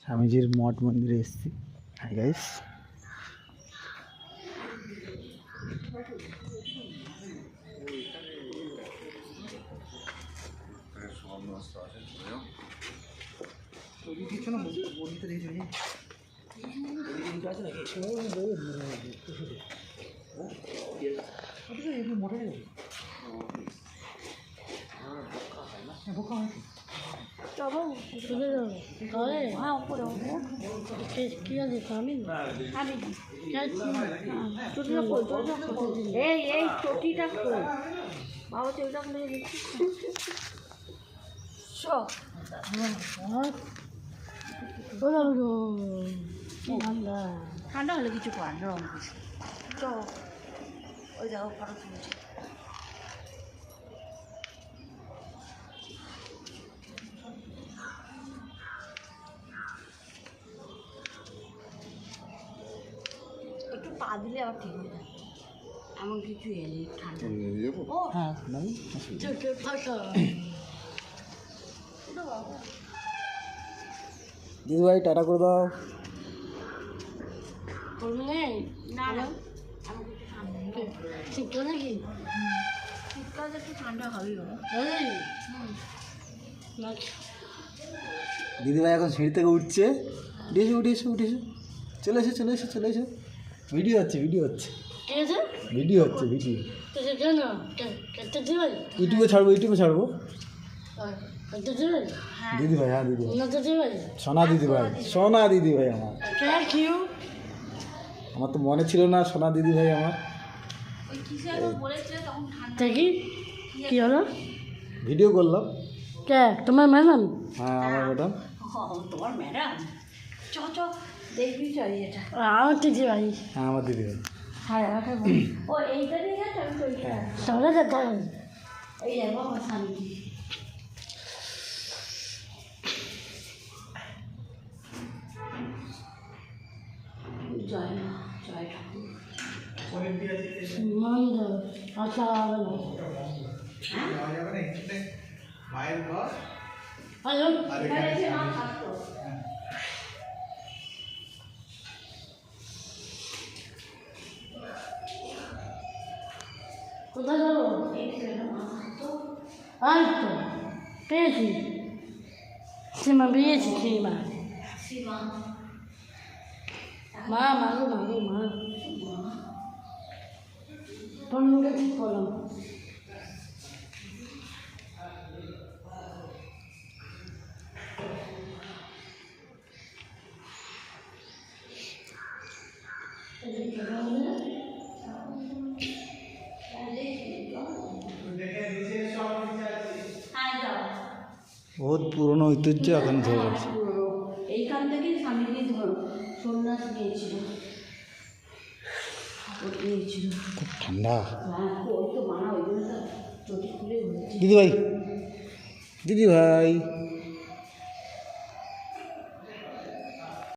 স্বামীজির মঠ মন্দিরে এসেছি। হাই গাইস, ঠান্ডা হলে কিছু করার রং তো ওই যাও ফটো তুলছি। একটু পা দিলে আবার ঠিক হয়ে যায়, এমন কিছু এলে ঠান্ডা ও হ্যাঁ দিদিভাই টাটা করে দাও। না না শীতকাল নাকি শীতকাল একটু ঠান্ডা হবেই বলো। দিদিভাই এখন সিঁড়ি থেকে উঠছে। উঠে এসো চলে এসো ভিডিও হচ্ছে ইউটিউবে ছাড়বো দিদিভাই। হ্যাঁ দিদিভাই, সোনা দিদিভাই আমার তো মনে ছিল না। সোনা দিদিভাই আমার কি হলো ভিডিও করলাম। কে তোমার ম্যাডাম? হ্যাঁ আমার ম্যাডাম। তোমার ম্যাডাম চ দেখবি চাই এটা আমার দিদিভাই। হ্যাঁ আমার দিদিভাই। হ্যাঁ ও এইটা নিয়ে গেছে আমি তো এইটা তাহলে দেখা এই যাবো আমার স্বামীজি। জয় মা জয় ঠাকুর মন্দ আশা হবে না। মায়ের ঘর কোথায় যাবো? এই তো পেয়েছি সীমা পেয়েছি সীমা মা মাগো তোর মুখে ঠিক করলাম। বহুত পুরনো ঐতিহ্য এখন ধরে গেছে। এইখান থেকে স্বামীজি সন্ন্যাস নিয়েছিল। খুব ঠান্ডা। ওই তো মানা ওই জন্য তো চটি খুলে দিদিভাই